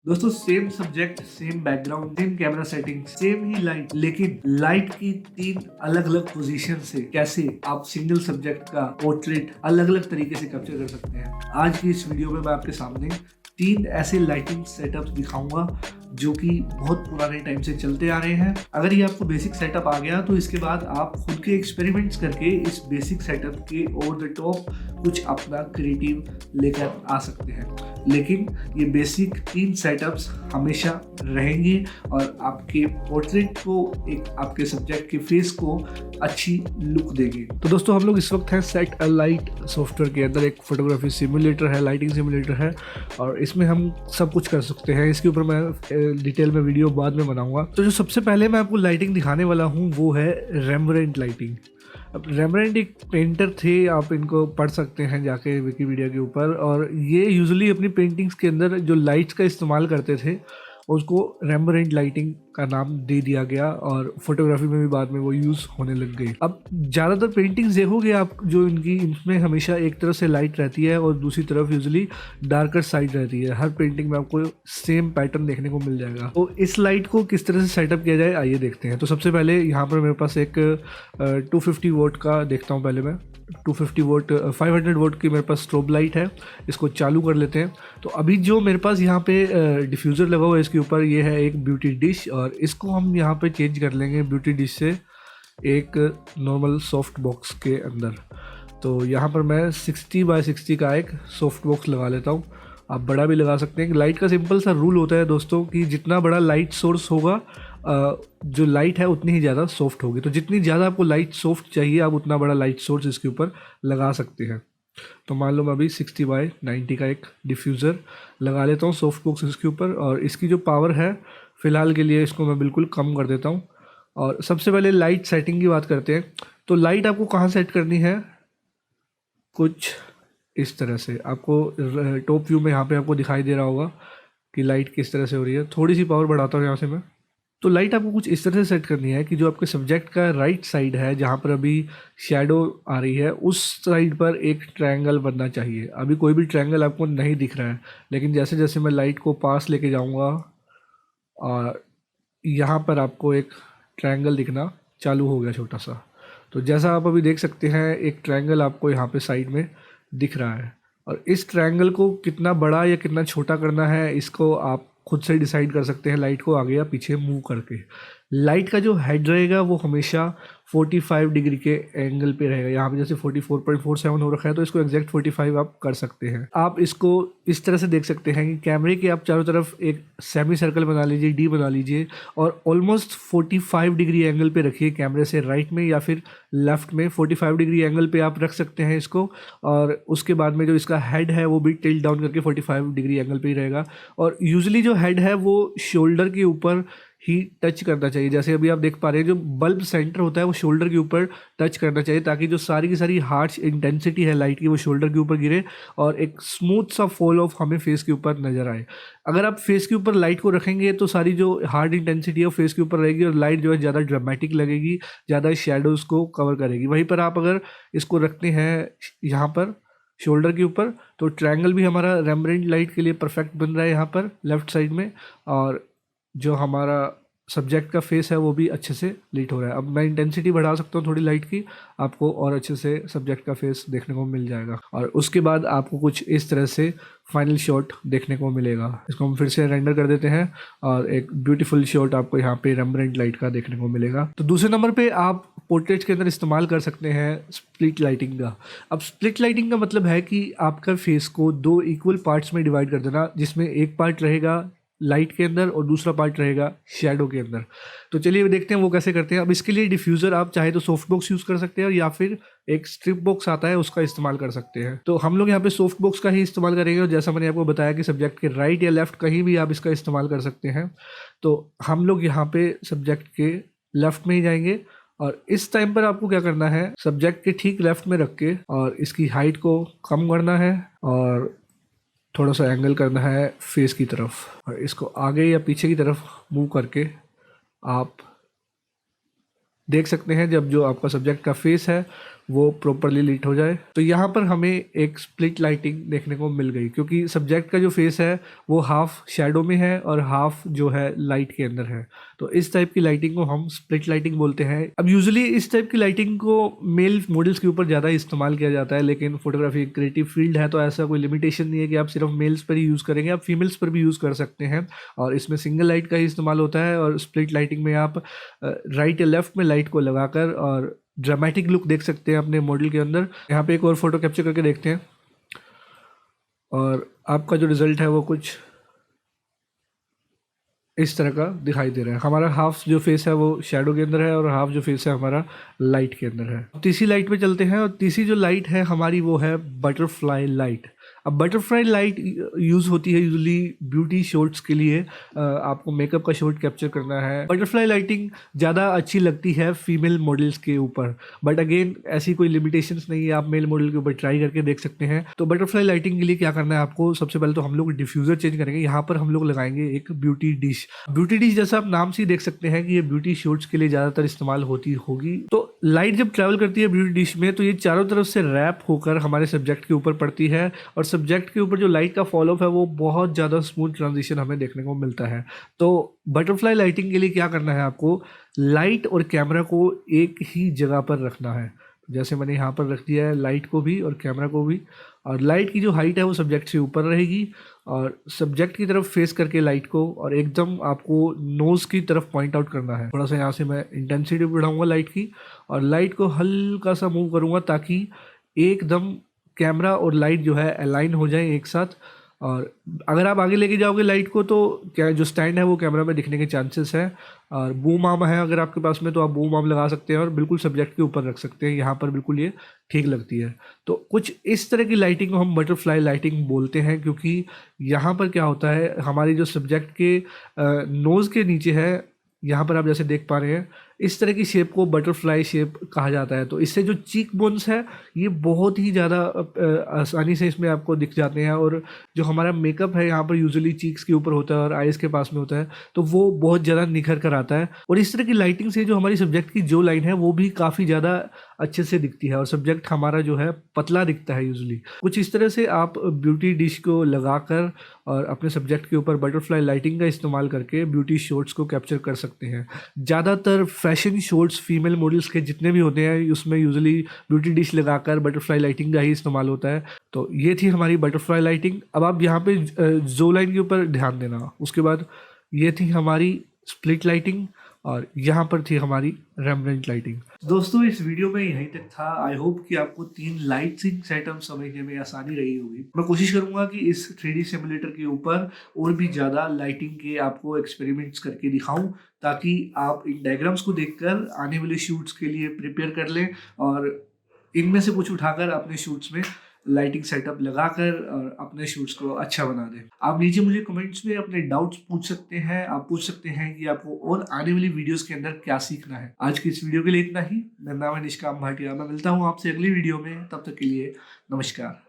दोस्तों same subject, same background, same camera setting, same ही light, लेकिन लाइट की 3 अलग अलग पोजीशन से कैसे आप सिंगल सब्जेक्ट का पोर्ट्रेट अलग अलग तरीके से कैप्चर कर सकते हैं। आज की इस वीडियो में मैं आपके सामने 3 ऐसे लाइटिंग सेटअप्स दिखाऊंगा जो कि बहुत पुराने टाइम से चलते आ रहे हैं। अगर ये आपको बेसिक सेटअप आ गया तो इसके बाद आप खुद के एक्सपेरिमेंट्स करके इस बेसिक सेटअप के ओवर द टॉप कुछ अपना क्रिएटिव लेकर आ सकते हैं। लेकिन ये बेसिक 3 सेटअप्स हमेशा रहेंगे और आपके पोर्ट्रेट को, एक आपके सब्जेक्ट के फेस को अच्छी लुक देंगे। तो दोस्तों हम लोग इस वक्त हैं सेट अ लाइट सॉफ्टवेयर के अंदर। एक फोटोग्राफी सिमुलेटर है, लाइटिंग सिमुलेटर है और इसमें हम सब कुछ कर सकते हैं। इसके ऊपर मैं डिटेल में वीडियो बाद में बनाऊंगा। तो जो सबसे पहले मैं आपको लाइटिंग दिखाने वाला हूँ वो है रेम्ब्रांड लाइटिंग। अब रेम्ब्रांड एक पेंटर थे, आप इनको पढ़ सकते हैं जाके विकिपीडिया के ऊपर। और ये यूजुअली अपनी पेंटिंग्स के अंदर जो लाइट्स का इस्तेमाल करते थे उसको रेम्ब्रांड लाइटिंग का नाम दे दिया गया और फोटोग्राफी में भी बाद में वो यूज़ होने लग गई। अब ज़्यादातर पेंटिंग्स देखोगे आप जो इनकी, इनमें हमेशा एक तरफ से लाइट रहती है और दूसरी तरफ यूजुअली डार्कर साइड रहती है। हर पेंटिंग में आपको सेम पैटर्न देखने को मिल जाएगा। तो इस लाइट को किस तरह से सेटअप किया जाए आइए देखते हैं। तो सबसे पहले यहाँ पर मेरे पास एक 250 वोट का देखता हूँ। पहले मैं 250 वोट 500 वोट की मेरे पास स्ट्रोब लाइट है, इसको चालू कर लेते हैं। तो अभी जो मेरे पास यहाँ पे डिफ्यूज़र लगा हुआ है इसके ऊपर, ये है एक ब्यूटी डिश और इसको हम यहाँ पे चेंज कर लेंगे ब्यूटी डिश से एक नॉर्मल सॉफ्ट बॉक्स के अंदर। तो यहाँ पर मैं 60 बाय 60 का एक सॉफ्ट बॉक्स लगा लेता हूँ। आप बड़ा भी लगा सकते हैं। लाइट का सिंपल सा रूल होता है दोस्तों कि जितना बड़ा लाइट सोर्स होगा जो लाइट है उतनी ही ज़्यादा सॉफ्ट होगी। तो जितनी ज़्यादा आपको लाइट सॉफ्ट चाहिए आप उतना बड़ा लाइट सोर्स इसके ऊपर लगा सकते हैं। तो मान लो मैं अभी 60 बाय 90 का एक डिफ्यूज़र लगा लेता हूँ सॉफ्ट बॉक्स इसके ऊपर। और इसकी जो पावर है फ़िलहाल के लिए इसको मैं बिल्कुल कम कर देता हूँ। और सबसे पहले लाइट सेटिंग की बात करते हैं। तो लाइट आपको कहाँ सेट करनी है, कुछ इस तरह से। आपको टॉप व्यू में यहाँ पे आपको दिखाई दे रहा होगा कि लाइट किस तरह से हो रही है। थोड़ी सी पावर बढ़ाता हूँ यहाँ से मैं। तो लाइट आपको कुछ इस तरह से सेट करनी है कि जो आपके सब्जेक्ट का राइट साइड है जहाँ पर अभी शैडो आ रही है उस साइड पर एक ट्रायंगल बनना चाहिए। अभी कोई भी ट्रायंगल आपको नहीं दिख रहा है, लेकिन जैसे जैसे मैं लाइट को पास लेके जाऊँगा और यहाँ पर आपको एक ट्रायंगल दिखना चालू हो गया छोटा सा। तो जैसा आप अभी देख सकते हैं एक ट्रायंगल आपको यहाँ पे साइड में दिख रहा है। और इस ट्रायंगल को कितना बड़ा या कितना छोटा करना है इसको आप खुद से डिसाइड कर सकते हैं लाइट को आगे या पीछे मूव करके। लाइट का जो हेड रहेगा वो हमेशा 45 डिग्री के एंगल पे रहेगा। यहाँ पे जैसे 44.47 हो रखा है तो इसको एग्जैक्ट 45 आप कर सकते हैं। आप इसको इस तरह से देख सकते हैं कि कैमरे के आप चारों तरफ एक सेमी सर्कल बना लीजिए, डी बना लीजिए और ऑलमोस्ट 45 डिग्री एंगल पे रखिए कैमरे से राइट में या फिर लेफ्ट में। 45 डिग्री एंगल पे आप रख सकते हैं इसको। और उसके बाद में जो इसका हेड है वो भी टिल्ट डाउन करके 45 डिग्री एंगल पे ही रहेगा। और यूजुअली जो हेड है वो शोल्डर के ऊपर ही टच करना चाहिए। जैसे अभी आप देख पा रहे हैं जो बल्ब सेंटर होता है वो शोल्डर के ऊपर टच करना चाहिए ताकि जो सारी की सारी हार्श इंटेंसिटी है लाइट की वो शोल्डर के ऊपर गिरे और एक स्मूथ सा फॉल ऑफ हमें फेस के ऊपर नजर आए। अगर आप फेस के ऊपर लाइट को रखेंगे तो सारी जो हार्ड इंटेंसिटी है वो फेस के ऊपर रहेगी और लाइट जो है ज़्यादा ड्रामेटिक लगेगी, ज़्यादा शेडोज़ को कवर करेगी। वहीं पर आप अगर इसको रखते हैं यहाँ पर शोल्डर के ऊपर तो ट्रायंगल भी हमारा रेम्ब्रांड लाइट के लिए परफेक्ट बन रहा है यहाँ पर लेफ्ट साइड में। और जो हमारा सब्जेक्ट का फेस है वो भी अच्छे से लीट हो रहा है। अब मैं इंटेंसिटी बढ़ा सकता हूँ थोड़ी लाइट की, आपको और अच्छे से सब्जेक्ट का फेस देखने को मिल जाएगा। और उसके बाद आपको कुछ इस तरह से फाइनल शॉट देखने को मिलेगा। इसको हम फिर से रेंडर कर देते हैं और एक ब्यूटीफुल शॉट आपको यहाँ पे रेम्ब्रांड लाइट का देखने को मिलेगा। तो दूसरे नंबर पे आप पोर्ट्रेट्स के अंदर इस्तेमाल कर सकते हैं स्प्लिट लाइटिंग का। अब स्प्लिट लाइटिंग का मतलब है कि आपका फेस को 2 इक्वल पार्ट्स में डिवाइड कर देना, जिसमें एक पार्ट रहेगा लाइट के अंदर और दूसरा पार्ट रहेगा शैडो के अंदर। तो चलिए देखते हैं वो कैसे करते हैं। अब इसके लिए डिफ्यूज़र आप चाहे तो सॉफ्ट बॉक्स यूज़ कर सकते हैं और या फिर एक स्ट्रिप बॉक्स आता है उसका इस्तेमाल कर सकते हैं। तो हम लोग यहाँ पे सॉफ्ट बॉक्स का ही इस्तेमाल करेंगे और जैसा मैंने आपको बताया कि सब्जेक्ट के राइट या लेफ्ट कहीं भी आप इसका इस्तेमाल कर सकते हैं। तो हम लोग यहाँ पे सब्जेक्ट के लेफ्ट में ही जाएंगे और इस टाइम पर आपको क्या करना है, सब्जेक्ट के ठीक लेफ्ट में रख के और इसकी हाइट को कम करना है और थोड़ा सा एंगल करना है फेस की तरफ और इसको आगे या पीछे की तरफ मूव करके आप देख सकते हैं जब जो आपका सब्जेक्ट का फेस है वो प्रॉपरली लीट हो जाए। तो यहाँ पर हमें एक स्प्लिट लाइटिंग देखने को मिल गई, क्योंकि सब्जेक्ट का जो फेस है वो हाफ शेडो में है और हाफ जो है लाइट के अंदर है। तो इस टाइप की लाइटिंग को हम स्प्लिट लाइटिंग बोलते हैं। अब यूजुअली इस टाइप की लाइटिंग को मेल मॉडल्स के ऊपर ज़्यादा इस्तेमाल किया जाता है, लेकिन फोटोग्राफी क्रिएटिव फील्ड है तो ऐसा कोई लिमिटेशन नहीं है कि आप सिर्फ मेल्स पर ही यूज़ करेंगे, आप फीमेल्स पर भी यूज़ कर सकते हैं। और इसमें सिंगल लाइट का ही इस्तेमाल होता है। और स्प्लिट लाइटिंग में आप राइट या लेफ्ट में लाइट को लगाकर और ड्रामेटिक लुक देख सकते हैं अपने मॉडल के अंदर। यहाँ पे एक और फोटो कैप्चर करके देखते हैं और आपका जो रिजल्ट है वो कुछ इस तरह का दिखाई दे रहा है। हमारा हाफ जो फेस है वो शैडो के अंदर है और हाफ जो फेस है हमारा लाइट के अंदर है। तीसरी लाइट पे चलते हैं और तीसरी जो लाइट है हमारी वो है बटरफ्लाई लाइट। अब बटरफ्लाई लाइट यूज़ होती है यूजुअली ब्यूटी शॉट्स के लिए। आपको मेकअप का शॉट कैप्चर करना है। बटरफ्लाई लाइटिंग ज़्यादा अच्छी लगती है फीमेल मॉडल्स के ऊपर, बट अगेन ऐसी कोई लिमिटेशंस नहीं है, आप मेल मॉडल के ऊपर ट्राई करके देख सकते हैं। तो बटरफ्लाई लाइटिंग के लिए क्या करना है आपको, सबसे पहले तो हम लोग डिफ्यूज़र चेंज करेंगे। यहाँ पर हम लोग लगाएंगे एक ब्यूटी डिश। ब्यूटी डिश जैसा आप नाम से ही देख सकते हैं कि ये ब्यूटी शॉट्स के लिए ज़्यादातर इस्तेमाल होती होगी। तो लाइट जब ट्रैवल करती है ब्यूटी डिश में तो ये चारों तरफ से रैप होकर हमारे सब्जेक्ट के ऊपर पड़ती है और सब्जेक्ट के ऊपर जो लाइट का फॉलो अप है वो बहुत ज़्यादा स्मूथ ट्रांजिशन हमें देखने को मिलता है। तो बटरफ्लाई लाइटिंग के लिए क्या करना है आपको, लाइट और कैमरा को एक ही जगह पर रखना है। जैसे मैंने यहाँ पर रख दिया है लाइट को भी और कैमरा को भी, और लाइट की जो हाइट है वो सब्जेक्ट से ऊपर रहेगी और सब्जेक्ट की तरफ फेस करके लाइट को और एकदम आपको नोज़ की तरफ पॉइंट आउट करना है। थोड़ा सा यहाँ से मैं इंटेंसिटी बढ़ाऊंगा लाइट की और लाइट को हल्का सा मूव करूँगा ताकि एकदम कैमरा और लाइट जो है अलाइन हो जाए एक साथ। और अगर आप आगे लेके जाओगे लाइट को तो क्या जो स्टैंड है वो कैमरा में दिखने के चांसेस हैं। और बूम आर्म है अगर आपके पास में तो आप बूम आर्म लगा सकते हैं और बिल्कुल सब्जेक्ट के ऊपर रख सकते हैं। यहाँ पर बिल्कुल ये ठीक लगती है। तो कुछ इस तरह की लाइटिंग को हम बटरफ्लाई लाइटिंग बोलते हैं, क्योंकि यहाँ पर क्या होता है हमारी जो सब्जेक्ट के नोज़ के नीचे है, यहाँ पर आप जैसे देख पा रहे हैं इस तरह की शेप को बटरफ्लाई शेप कहा जाता है। तो इससे जो चीक बोन्स है ये बहुत ही ज़्यादा आसानी से इसमें आपको दिख जाते हैं। और जो हमारा मेकअप है यहाँ पर यूजुअली चीक्स के ऊपर होता है और आइज़ के पास में होता है, तो वो बहुत ज़्यादा निखर कर आता है। और इस तरह की लाइटिंग से जो हमारी सब्जेक्ट की जो लाइन है वो भी काफ़ी ज़्यादा अच्छे से दिखती है और सब्जेक्ट हमारा जो है पतला दिखता है यूजुअली। कुछ इस तरह से आप ब्यूटी डिश को लगाकर और अपने सब्जेक्ट के ऊपर बटरफ्लाई लाइटिंग का इस्तेमाल करके ब्यूटी शॉट्स को कैप्चर कर सकते हैं। ज़्यादातर फैशन शॉट्स फीमेल मॉडल्स के जितने भी होते हैं उसमें यूजुअली ब्यूटी डिश लगाकर बटरफ्लाई लाइटिंग का ही इस्तेमाल होता है। तो ये थी हमारी बटरफ्लाई लाइटिंग। अब आप यहाँ पे जो लाइन के ऊपर ध्यान देना। उसके बाद ये थी हमारी स्प्लिट लाइटिंग और यहाँ पर थी हमारी रेम्ब्रेंट लाइटिंग। दोस्तों इस वीडियो में यहीं तक था। आई होप कि आपको 3 लाइटिंग सेटअप समझने में आसानी रही होगी। मैं कोशिश करूंगा कि इस 3D सिमुलेटर के ऊपर और भी ज़्यादा लाइटिंग के आपको एक्सपेरिमेंट्स करके दिखाऊं, ताकि आप इन डायग्राम्स को देखकर आने वाले शूट्स के लिए प्रिपेयर कर लें और इनमें से कुछ उठाकर अपने शूट्स में लाइटिंग सेटअप लगाकर और अपने शूट्स को अच्छा बना दें। आप नीचे मुझे कमेंट्स में अपने डाउट्स पूछ सकते हैं। आप पूछ सकते हैं कि आपको और आने वाली वीडियोस के अंदर क्या सीखना है। आज की इस वीडियो के लिए इतना ही। मेरा नाम है निष्काम भाटिया। मैं मिलता हूँ आपसे अगली वीडियो में। तब तक के लिए नमस्कार।